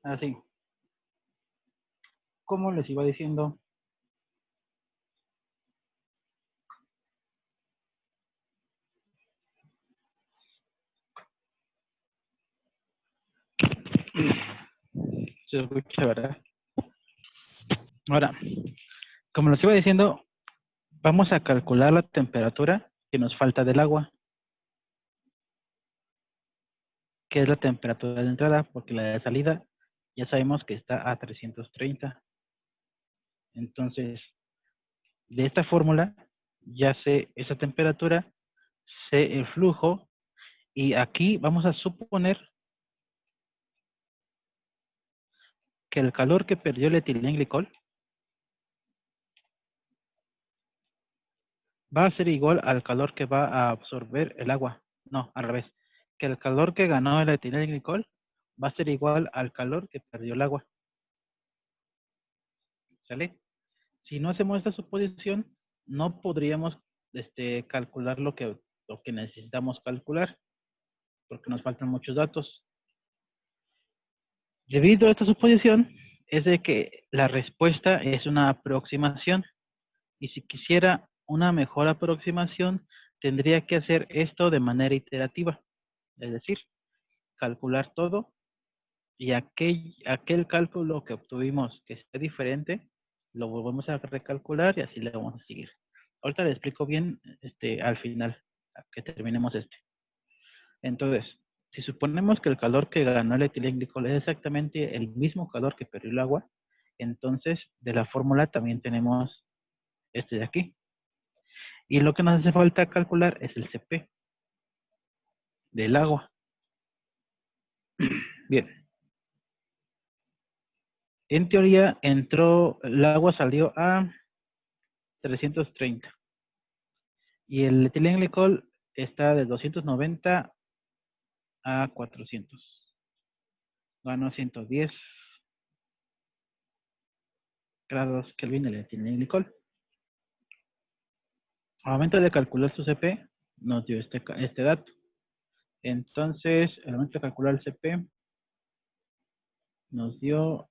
Así, como les iba diciendo, se escucha, ¿verdad? Ahora, como les iba diciendo, vamos a calcular la temperatura que nos falta del agua, que es la temperatura de entrada, porque la de salida ya sabemos que está a 330. Entonces, de esta fórmula, ya sé esa temperatura, sé el flujo, y aquí vamos a suponer que el calor que perdió el etilenglicol va a ser igual al calor que va a absorber el agua. No, al revés. Que el calor que ganó el etilenglicol va a ser igual al calor que perdió el agua. ¿Sale? Si no hacemos esta suposición, no podríamos calcular lo que necesitamos calcular, porque nos faltan muchos datos. Debido a esta suposición, es de que la respuesta es una aproximación, y si quisiera una mejor aproximación, tendría que hacer esto de manera iterativa, es decir, calcular todo, y aquel cálculo que obtuvimos que esté diferente, lo volvemos a recalcular y así le vamos a seguir. Ahorita le explico bien al final, a que terminemos este. Entonces, si suponemos que el calor que ganó el etilenglicol es exactamente el mismo calor que perdió el agua, entonces de la fórmula también tenemos este de aquí. Y lo que nos hace falta calcular es el CP del agua. Bien. En teoría el agua salió a 330. Y el etilenglicol está de 290 a 400. Ganó 110 grados Kelvin el etilenglicol. Al momento de calcular su CP, nos dio este dato. Entonces, al momento de calcular el CP, nos dio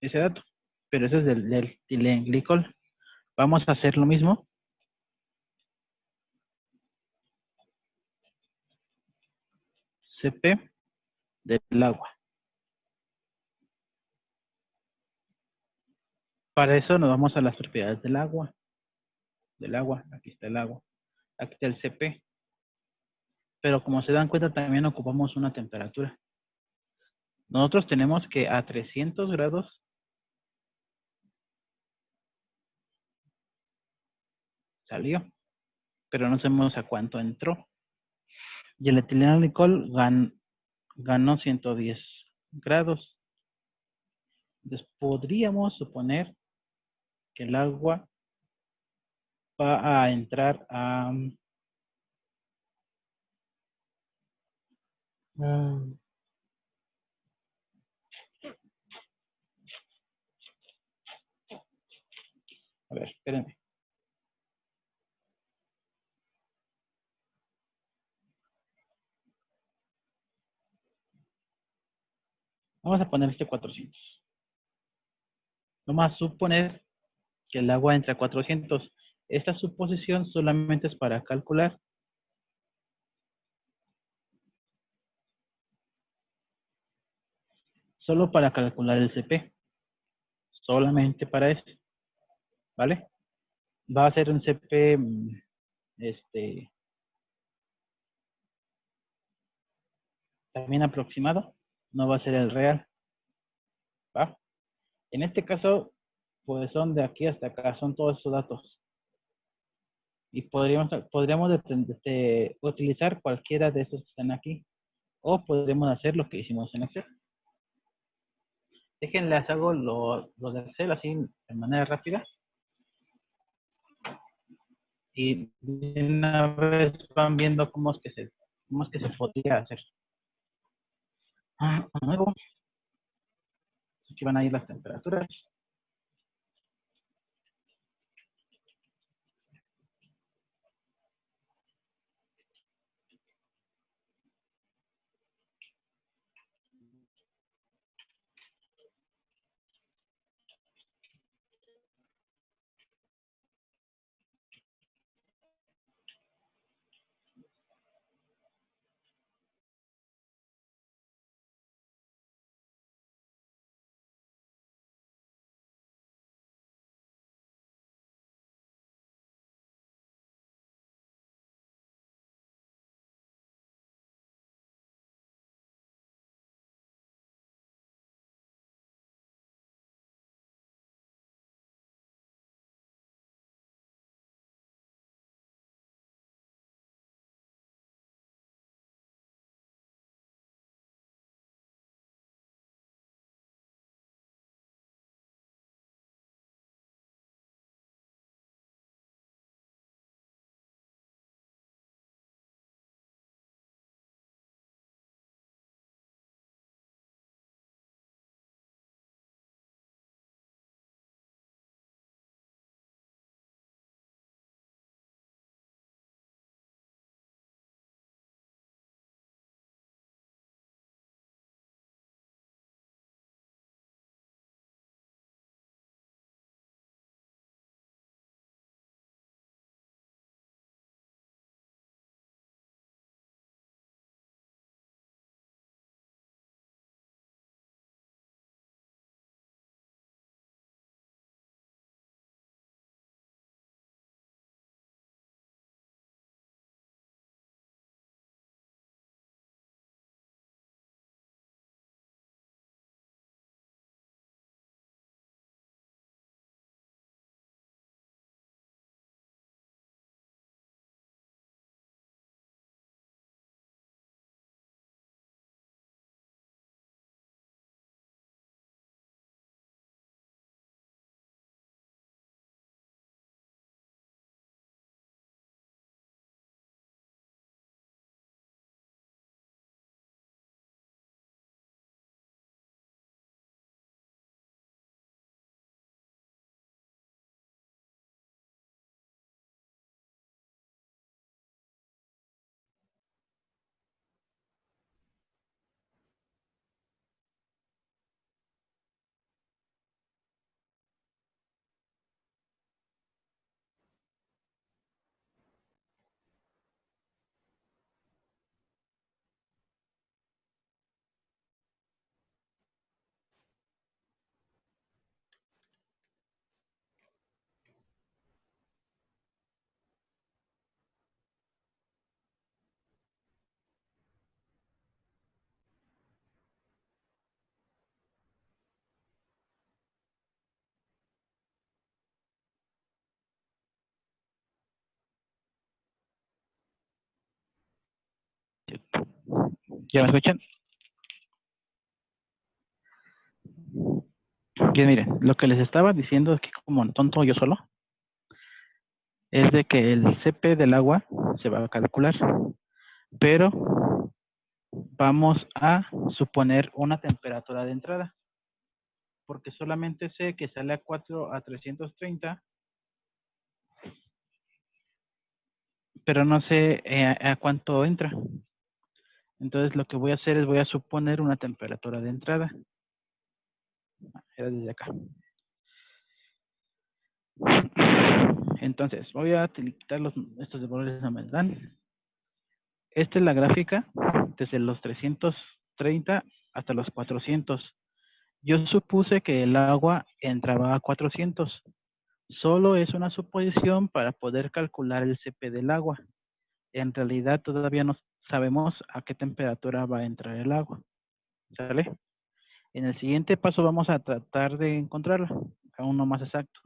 ese dato. Pero ese es del etilenglicol. Vamos a hacer lo mismo. CP del agua. Para eso nos vamos a las propiedades del agua. Aquí está el agua. Aquí está el CP. Pero como se dan cuenta, también ocupamos una temperatura. Nosotros tenemos que a 300 grados salió, pero no sabemos a cuánto entró. Y el etilenglicol ganó 110 grados. Entonces podríamos suponer que el agua va a entrar a... a ver, espérenme. Vamos a poner 400. Vamos a suponer que el agua entra a 400. Esta suposición solamente es para calcular. Solo para calcular el CP. Solamente para eso. ¿Vale? Va a ser un CP también aproximado. No va a ser el real. ¿Va? En este caso, pues son de aquí hasta acá. Son todos esos datos. Y podríamos utilizar cualquiera de esos que están aquí. O podemos hacer lo que hicimos en Excel. Déjenles hago lo de Excel así de manera rápida. Y de una vez van viendo cómo es que se podría hacer. Luego, aquí van a ir las temperaturas. ¿Ya me escuchan? Bien, miren, lo que les estaba diciendo es que como tonto yo solo, es de que el CP del agua se va a calcular, pero vamos a suponer una temperatura de entrada, porque solamente sé que sale a 4 a 330, pero no sé a cuánto entra. Entonces lo que voy a hacer es voy a suponer una temperatura de entrada. Era desde acá. Entonces voy a quitar estos valores no me dan. Esta es la gráfica desde los 330 hasta los 400. Yo supuse que el agua entraba a 400. Solo es una suposición para poder calcular el CP del agua. En realidad todavía no sabemos a qué temperatura va a entrar el agua. ¿Sale? En el siguiente paso vamos a tratar de encontrarla, a uno más exacto.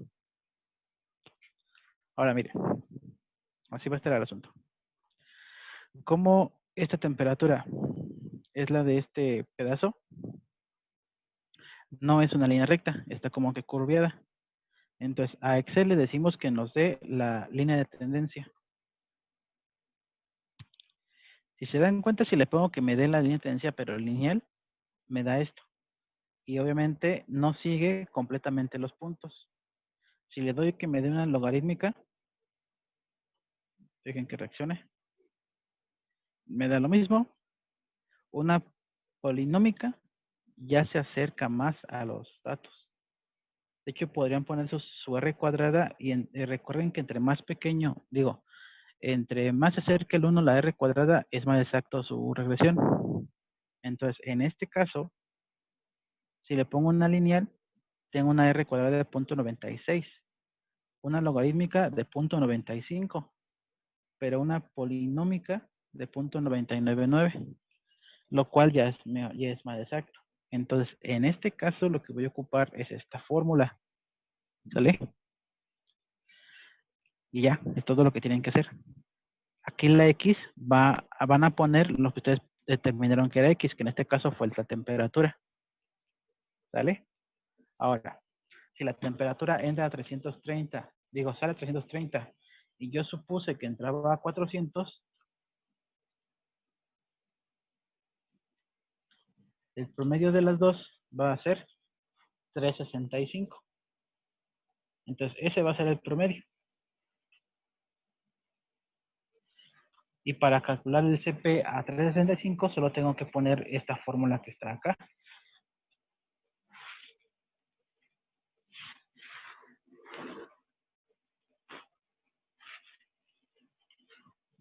Ahora mire, así va a estar el asunto. Como esta temperatura es la de este pedazo, no es una línea recta, está como que curviada. Entonces a Excel le decimos que nos dé la línea de tendencia. Si se dan cuenta, si le pongo que me dé la línea de tendencia pero lineal, me da esto. Y obviamente no sigue completamente los puntos. Si le doy que me dé una logarítmica, dejen que reaccione, me da lo mismo. Una polinómica ya se acerca más a los datos. De hecho, podrían poner su R cuadrada y recuerden que entre más pequeño, digo, entre más se acerque el 1 a la R cuadrada, es más exacto su regresión. Entonces, en este caso, si le pongo una lineal, tengo una R cuadrada de 0.96, una logarítmica de 0.95, pero una polinómica de 0.999, lo cual ya es más exacto. Entonces, en este caso, lo que voy a ocupar es esta fórmula. ¿Sale? Y ya, es todo lo que tienen que hacer. Aquí la X van a poner lo que ustedes determinaron que era X, que en este caso fue la temperatura. ¿Sale? Ahora, si la temperatura entra a 330, digo, sale a 330, y yo supuse que entraba a 400, el promedio de las dos va a ser 365. Entonces, ese va a ser el promedio. Y para calcular el CP a 365, solo tengo que poner esta fórmula que está acá.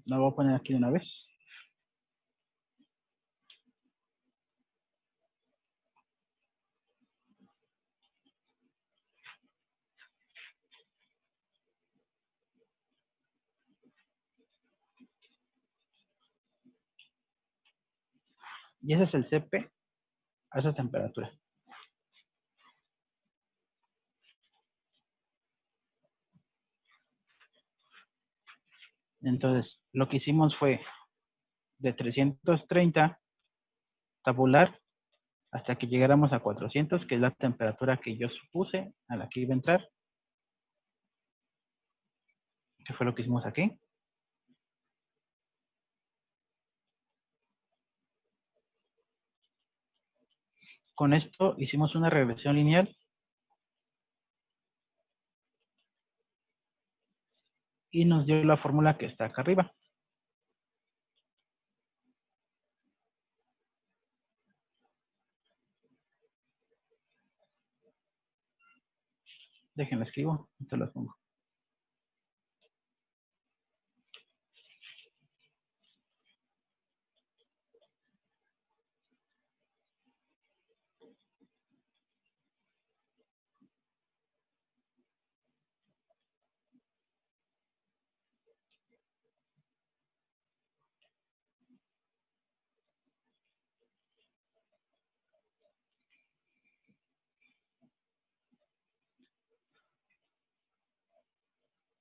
La voy a poner aquí de una vez. Y ese es el CP a esa temperatura. Entonces, lo que hicimos fue de 330 tabular hasta que llegáramos a 400, que es la temperatura que yo supuse a la que iba a entrar, que fue lo que hicimos aquí. Con esto hicimos una regresión lineal y nos dio la fórmula que está acá arriba. Déjenlo escribo, esto lo pongo.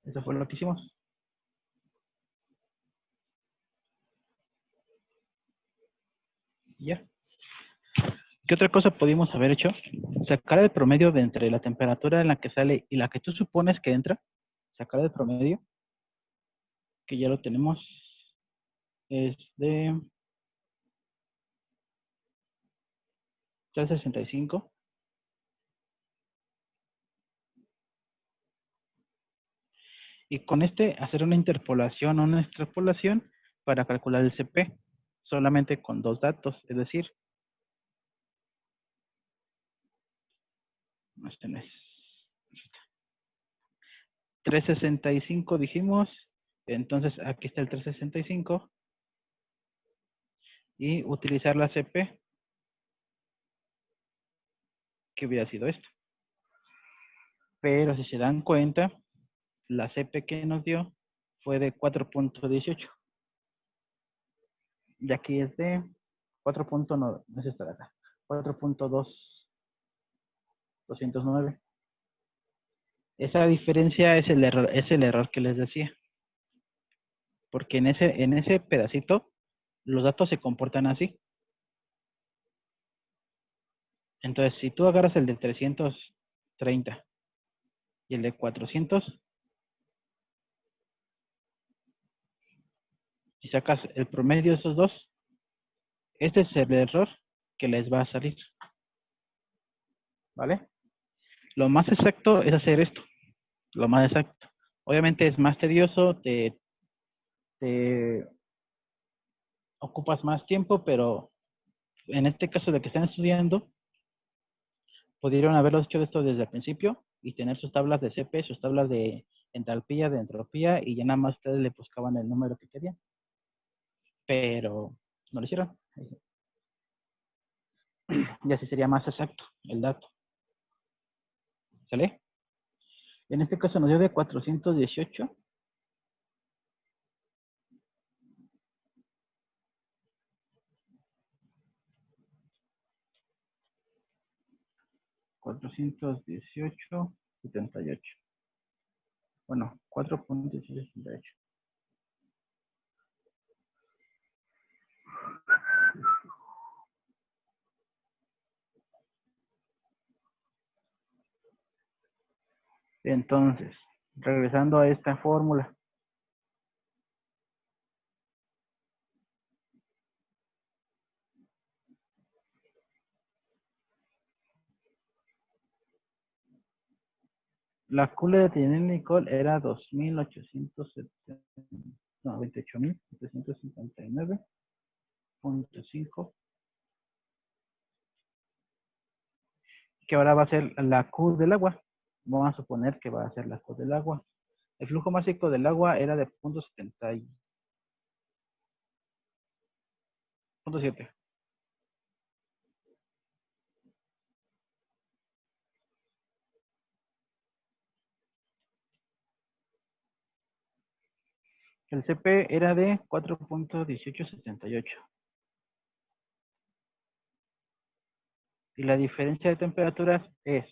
Eso fue lo que hicimos. Ya. ¿Qué otra cosa pudimos haber hecho? Sacar el promedio de entre la temperatura en la que sale y la que tú supones que entra. Sacar el promedio, que ya lo tenemos, es de 365. Y con este hacer una interpolación o una extrapolación para calcular el CP, solamente con dos datos, es decir, este no es 365 dijimos, entonces aquí está el 365 y utilizar la CP, que hubiera sido esto. Pero si se dan cuenta, la CP que nos dio fue de 4.18 y aquí es de 4.9, no es esta de acá, 4.209. Esa diferencia es el error que les decía, porque en ese pedacito los datos se comportan así. Entonces, si tú agarras el de 330 y el de 400, si sacas el promedio de esos dos, este es el error que les va a salir, ¿vale? Lo más exacto es hacer esto, lo más exacto. Obviamente es más tedioso, te ocupas más tiempo, pero en este caso de que están estudiando, pudieron haberlo hecho esto desde el principio y tener sus tablas de CP, sus tablas de entalpía, de entropía, y ya nada más ustedes le buscaban el número que querían. Pero no lo hicieron. Y así sería más exacto el dato. ¿Sale? En este caso nos dio de 418. $418.78. Bueno, 4.1878. Entonces, regresando a esta fórmula. La Q de Tinel-Nicol era 28.759.5, que ahora va a ser la Q del agua. Vamos a suponer que va a ser la Q del agua. El flujo másico del agua era de 0.7. El CP era de 4.1878. Y la diferencia de temperaturas es,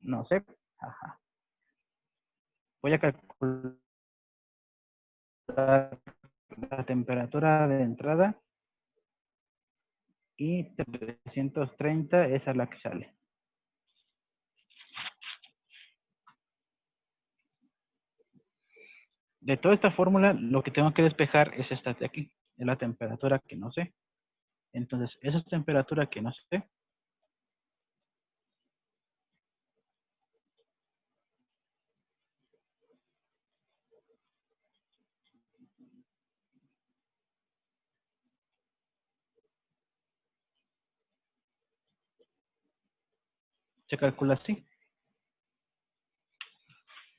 no sé, ajá. Voy a calcular la temperatura de entrada y 330, esa es la que sale. De toda esta fórmula, lo que tengo que despejar es esta de aquí, es la temperatura que no sé. Entonces, esa temperatura que no sé, se calcula así.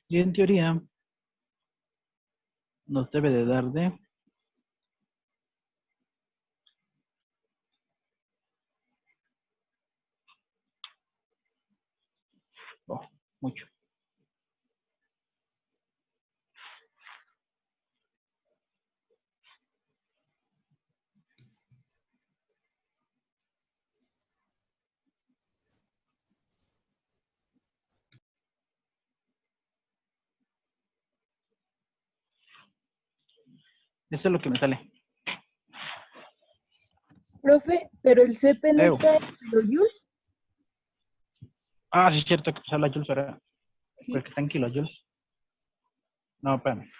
Y en teoría, nos debe de dar de, oh, mucho. Eso es lo que me sale. Profe, pero el CP no Ew. está en kilojoules. Ah, sí es cierto que pasar la joules, ¿verdad? Sí. Porque está en kilojoules. No, espérame.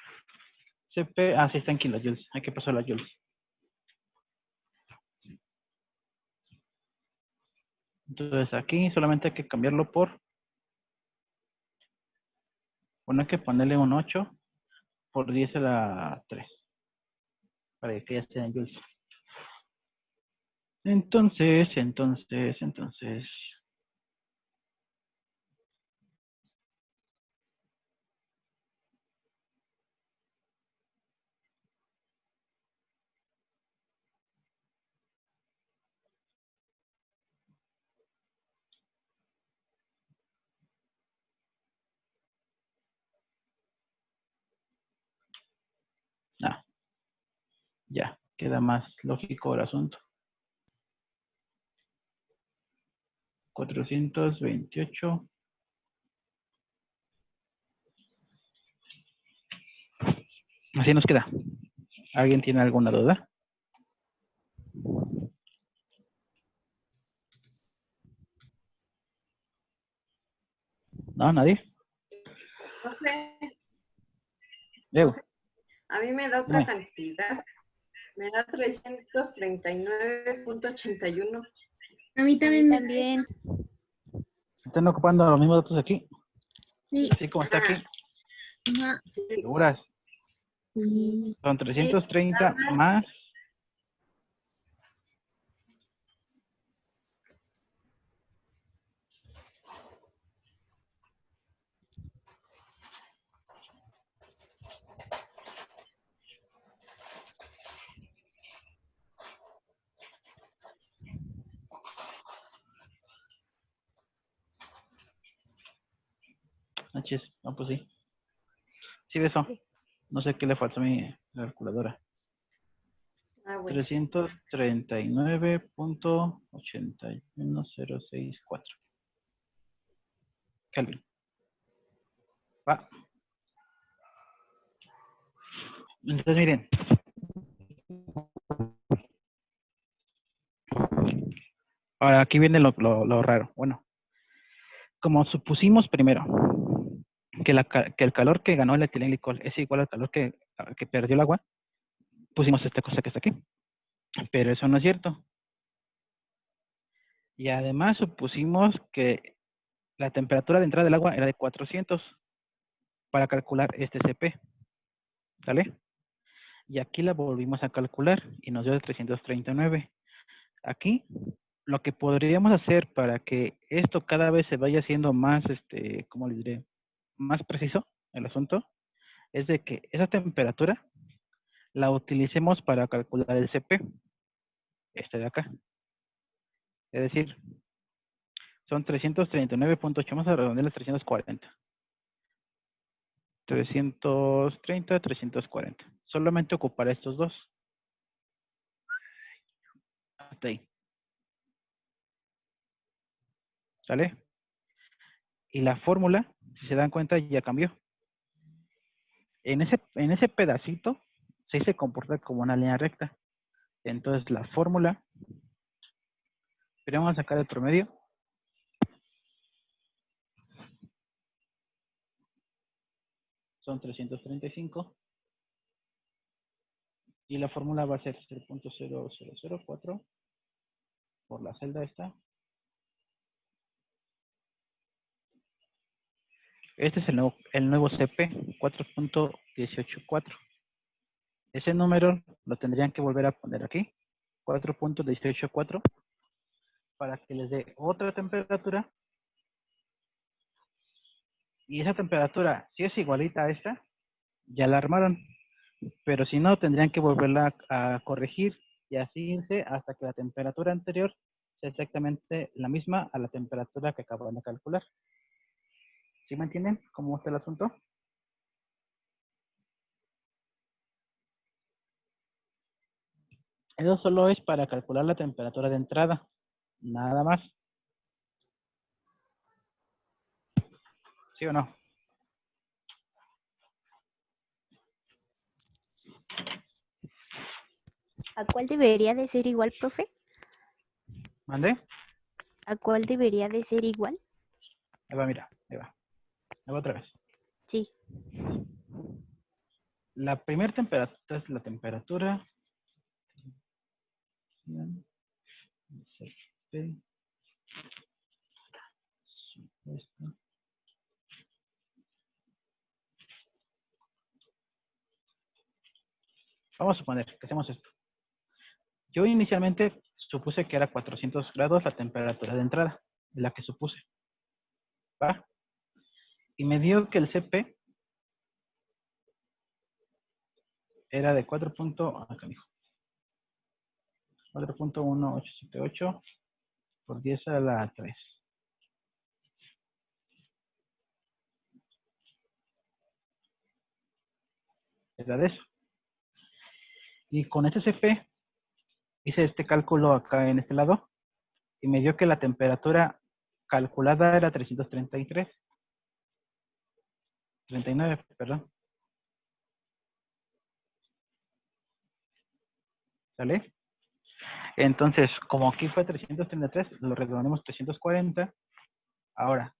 CP, sí está en kilojoules. Hay que pasar la joules. Entonces aquí solamente hay que cambiarlo por, bueno, hay que ponerle un 8 por 10 a la 3 para que ya esté en joules. Entonces, ya, queda más lógico el asunto. 428. Así nos queda. ¿Alguien tiene alguna duda? ¿No? ¿Nadie? Profe, Diego. a mí me da otra Dime. cantidad. Me da 339.81. A mí también. ¿Están ocupando los mismos datos aquí? Sí. Así como está aquí. Ajá. Sí, ¿Seguras? Sí. Son 330 nada más. más. H, no, pues sí. Sí, eso. No sé qué le falta a mi calculadora. Ah, bueno. 339.81064. Kelvin. Va. Entonces, miren. Ahora, aquí viene lo raro. Bueno, como supusimos primero que el calor que ganó el etilenglicol es igual al calor que perdió el agua, pusimos esta cosa que está aquí. Pero eso no es cierto. Y además supusimos que la temperatura de entrada del agua era de 400 para calcular este CP. ¿Sale? Y aquí la volvimos a calcular y nos dio de 339. Aquí, lo que podríamos hacer para que esto cada vez se vaya haciendo más, ¿cómo le diré? Más preciso el asunto, es de que esa temperatura la utilicemos para calcular el CP, este de acá. Es decir, son 339.8, vamos a redondear las 340. 330, 340. Solamente ocupar estos dos. Hasta ahí. ¿Sale? Y la fórmula, si se dan cuenta, ya cambió. En ese pedacito, se comporta como una línea recta. Entonces, la fórmula, pero vamos a sacar el promedio. Son 335. Y la fórmula va a ser 0.0004 por la celda esta. Este es el nuevo CP 4.184. Ese número lo tendrían que volver a poner aquí, 4.184, para que les dé otra temperatura. Y esa temperatura, si es igualita a esta, ya la armaron. Pero si no, tendrían que volverla a corregir y así irse hasta que la temperatura anterior sea exactamente la misma a la temperatura que acaban de calcular. ¿Sí me entienden cómo está el asunto? Eso solo es para calcular la temperatura de entrada, nada más. ¿Sí o no? ¿A cuál debería de ser igual, profe? ¿Mande? ¿A cuál debería de ser igual? Ahí va, mira. Ahí va. Ahí va otra vez. Sí. La primera temperatura es la temperatura. CP, supuesto. Vamos a suponer que hacemos esto. Yo inicialmente supuse que era 400 grados la temperatura de entrada, la que supuse. ¿Va? Y me dio que el CP era de 4.1878 por 10 a la 3. Era de eso. Y con ese CP hice este cálculo acá en este lado y me dio que la temperatura calculada era 339, perdón. ¿Sale? Entonces, como aquí fue 333, lo redondeamos 340. Ahora,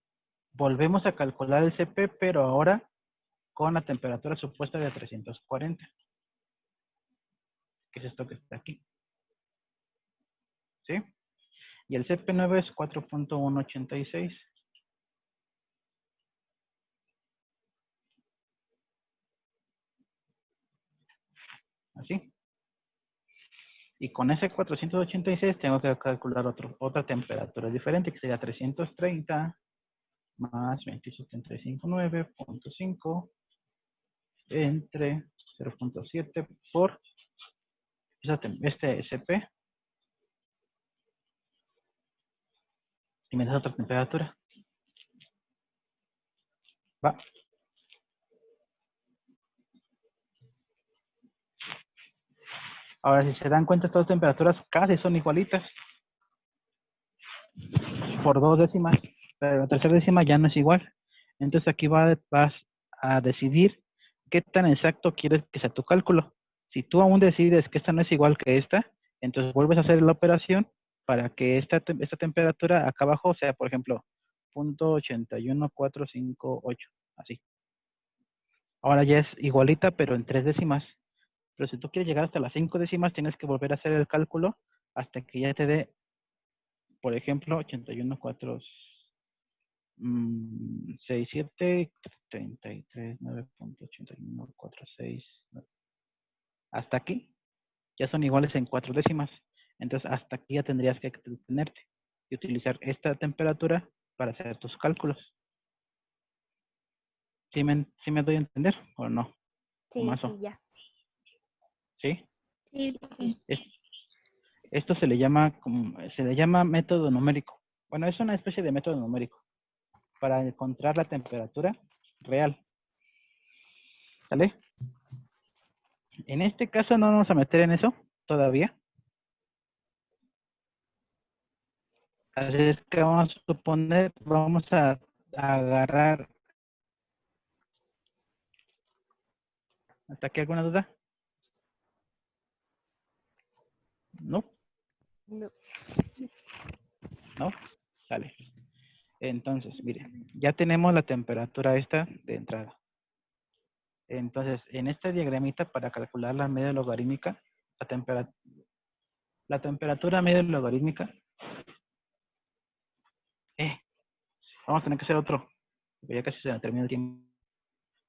volvemos a calcular el CP, pero ahora con la temperatura supuesta de 340. Que es esto que está aquí. ¿Sí? Y el CP9 es 4.186. Así. Y con ese 486 tengo que calcular otra temperatura diferente, que sería 330 más 27759.5 entre 0.7 por este SP. Y me da otra temperatura. Va. Ahora, si se dan cuenta, estas temperaturas casi son igualitas. Por 2 décimas. Pero la tercera décima ya no es igual. Entonces aquí vas a decidir qué tan exacto quieres que sea tu cálculo. Si tú aún decides que esta no es igual que esta, entonces vuelves a hacer la operación para que esta temperatura acá abajo sea, por ejemplo, 0.81458. Así. Ahora ya es igualita, pero en 3 décimas. Pero si tú quieres llegar hasta las 5 décimas, tienes que volver a hacer el cálculo hasta que ya te dé, por ejemplo, 81.467, 33, 9.8146. Hasta aquí ya son iguales en 4 décimas. Entonces, hasta aquí ya tendrías que detenerte y utilizar esta temperatura para hacer tus cálculos. ¿Sí me doy a entender o no? ¿O Sí, más sí, ya. ¿Sí? Sí, sí. Esto se le llama método numérico. Bueno, es una especie de método numérico para encontrar la temperatura real. ¿Sale? En este caso no vamos a meter en eso todavía. Así es que vamos a suponer, vamos a agarrar. ¿Hasta aquí alguna duda? ¿No? No. ¿No? Sale. Entonces, miren, ya tenemos la temperatura esta de entrada. Entonces, en esta diagramita para calcular la media logarítmica, la temperatura media logarítmica, vamos a tener que hacer otro, porque ya casi se me termina el tiempo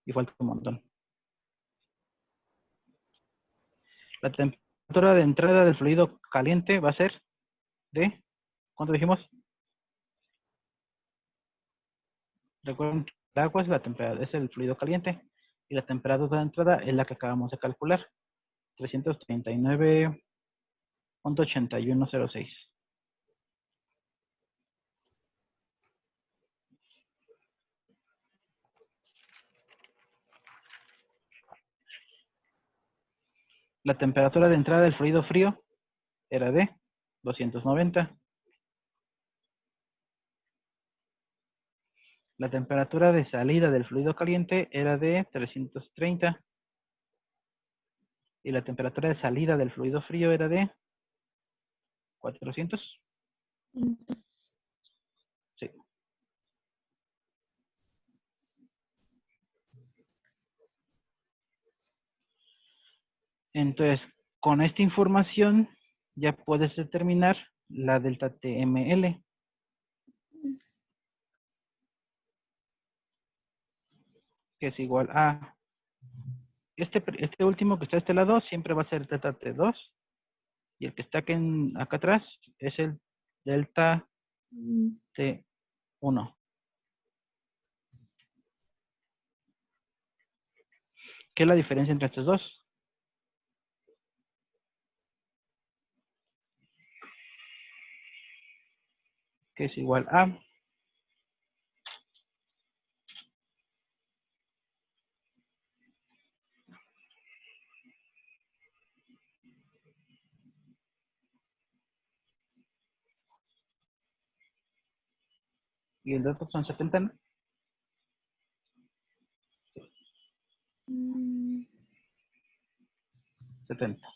y falta un montón. La temperatura de entrada del fluido caliente va a ser de, ¿cuánto dijimos? Recuerden que el agua es es el fluido caliente y la temperatura de entrada es la que acabamos de calcular, 339.8106. La temperatura de entrada del fluido frío era de 290. La temperatura de salida del fluido caliente era de 330. Y la temperatura de salida del fluido frío era de 400. Sí. Entonces, con esta información ya puedes determinar la delta TML, que es igual a este último que está de este lado siempre va a ser delta T2 y el que está aquí acá atrás es el delta T1. ¿Qué es la diferencia entre estos dos? Que es igual a y el otro son 70, ¿no? Mm, 70.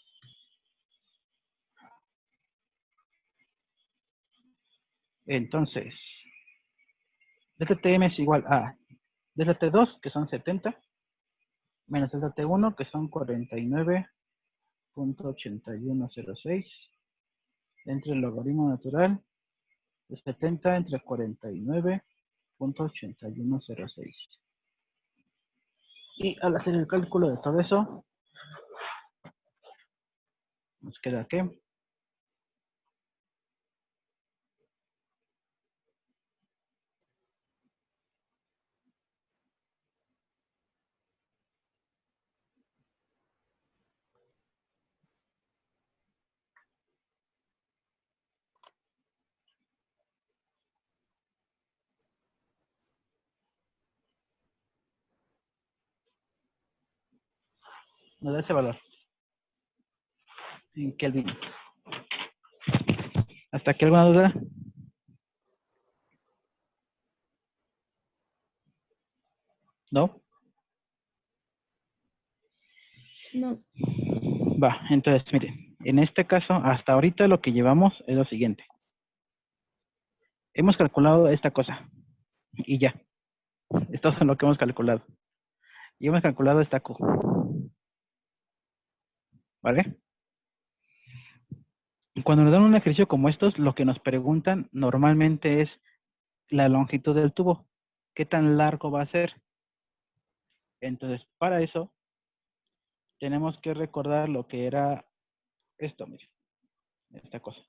Entonces, delta TM es igual a delta T2, que son 70, menos delta T1, que son 49.8106, entre el logaritmo natural de 70 entre 49.8106. Y al hacer el cálculo de todo eso, nos queda que nos da ese valor en Kelvin. ¿Hasta aquí alguna duda? ¿No? no. Va, entonces, miren, en este caso, hasta ahorita lo que llevamos es lo siguiente. Hemos calculado esta cosa y ya. Esto es lo que hemos calculado. Y hemos calculado esta Q. ¿Vale? Y cuando nos dan un ejercicio como estos, lo que nos preguntan normalmente es la longitud del tubo. ¿Qué tan largo va a ser? Entonces, para eso, tenemos que recordar lo que era esto, miren, esta cosa.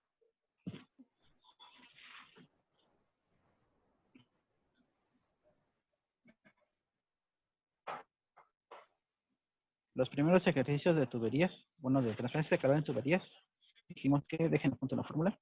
Los primeros ejercicios de tuberías, bueno, de transferencia de calor en tuberías, dijimos que dejen junto la fórmula.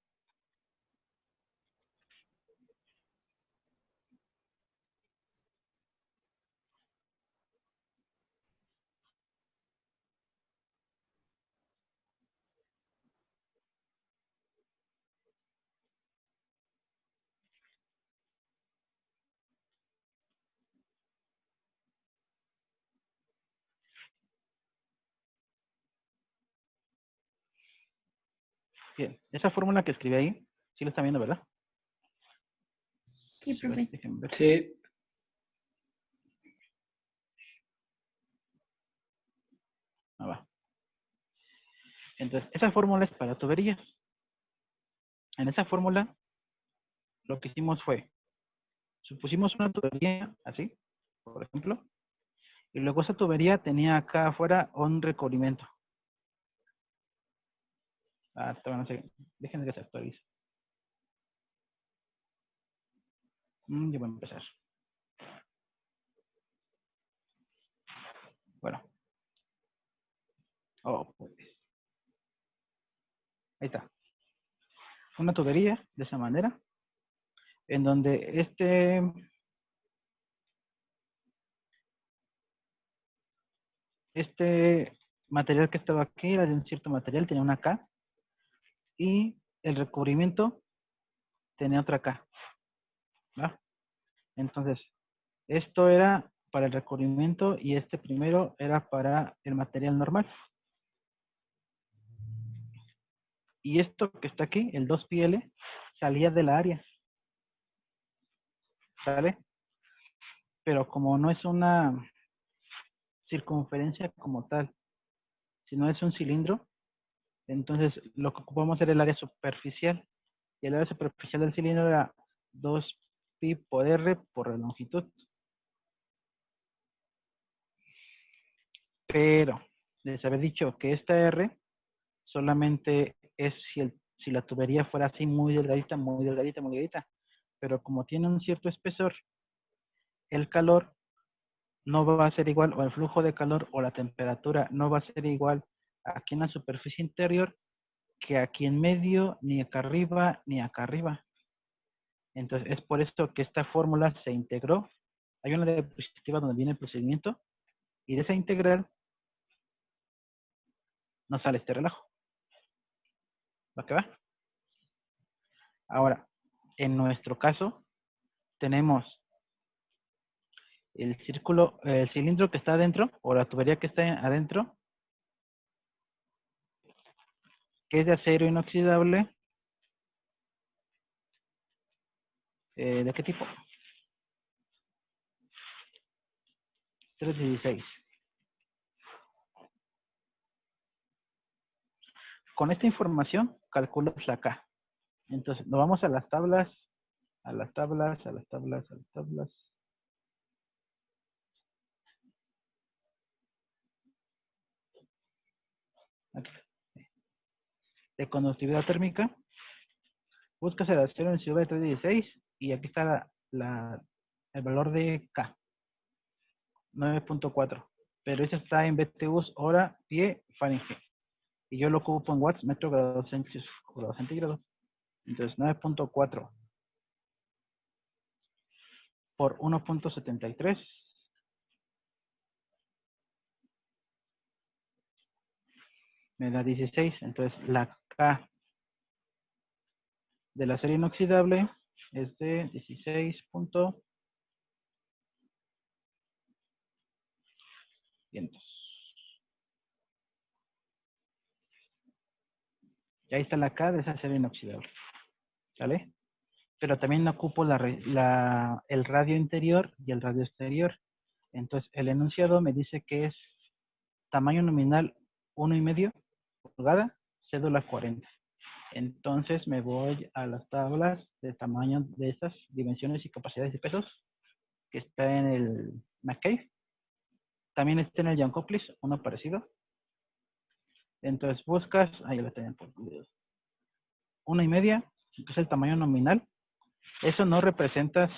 Bien, esa fórmula que escribí ahí, sí la están viendo, ¿verdad? Sí, A ver, profe. déjenme ver. Sí. Ah, va. Entonces, esa fórmula es para tuberías. En esa fórmula, lo que hicimos fue, supusimos una tubería así, por ejemplo, y luego esa tubería tenía acá afuera un recubrimiento. Ah, todavía no sé, déjenme que se actualice. Ya voy a empezar. Bueno. Oh, pues. Ahí está. Una tubería de esa manera, en donde este material que estaba aquí era de un cierto material, tenía una K, y el recubrimiento tenía otra K. ¿Va? Entonces, esto era para el recubrimiento y este primero era para el material normal. Y esto que está aquí, el 2PL, salía de la área. ¿Sale? Pero como no es una circunferencia como tal, sino es un cilindro, entonces lo que ocupamos era el área superficial. Y el área superficial del cilindro era 2pi por r por la longitud. Pero les había dicho que esta r solamente es si la tubería fuera así muy delgadita, muy delgadita, muy delgadita. Pero como tiene un cierto espesor, el calor no va a ser igual, o el flujo de calor o la temperatura no va a ser igual aquí en la superficie interior que aquí en medio, ni acá arriba, ni acá arriba. Entonces es por esto que esta fórmula se integró. Hay una diapositiva donde viene el procedimiento y de esa integral nos sale este relajo. ¿Va que va? Ahora, en nuestro caso, tenemos el círculo, el cilindro que está adentro, o la tubería que está adentro, que es de acero inoxidable. ¿De qué tipo? 316. Con esta información, calculas la K. Entonces, nos vamos a las tablas, a las tablas, a las tablas, a las tablas. Aquí. De conductividad térmica, buscas el acero inoxidable de 316 y aquí está el valor de K, 9.4. Pero este está en BTUs, hora, pie, Fahrenheit. Y yo lo ocupo en watts, metro, grados centígrados. Entonces, 9.4 por 1.73 me da 16. Entonces, la K del acero inoxidable es de 16. Y ahí está la K de ese acero inoxidable. ¿Sale? Pero también ocupo el radio interior y el radio exterior. Entonces, el enunciado me dice que es tamaño nominal 1,5 pulgada, cédula 40. Entonces, me voy a las tablas de tamaño de estas dimensiones y capacidades de pesos, que está en el McCabe. También está en el Jankoplis, uno parecido. Entonces, buscas, ahí la tienen por 1,5, que es el tamaño nominal. Eso no representa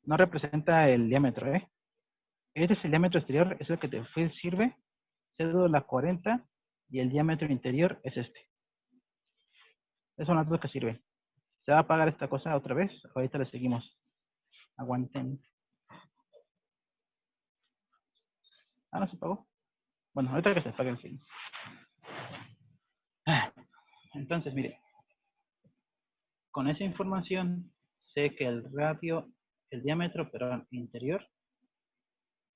no representa el diámetro, ¿eh? Este es el diámetro exterior, es el que te sirve. Cédula 40 y el diámetro interior es este. Esos son los dos que sirven. ¿Se va a apagar esta cosa otra vez? Ahorita le seguimos. Aguanten. Ah, no se apagó. Bueno, ahorita que se apague el film. Entonces, mire. Con esa información sé que el diámetro, perdón, interior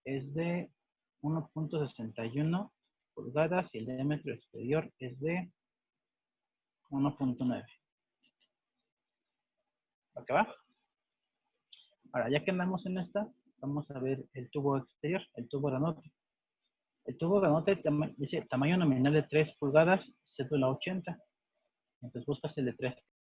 es de 1.61 pulgadas y el diámetro exterior es de 1.9. ¿Va que va? Ahora, ya que andamos en esta, vamos a ver el tubo exterior, el tubo granote. El tubo granote dice tamaño nominal de 3 pulgadas, cédula 80. Entonces buscas el de 3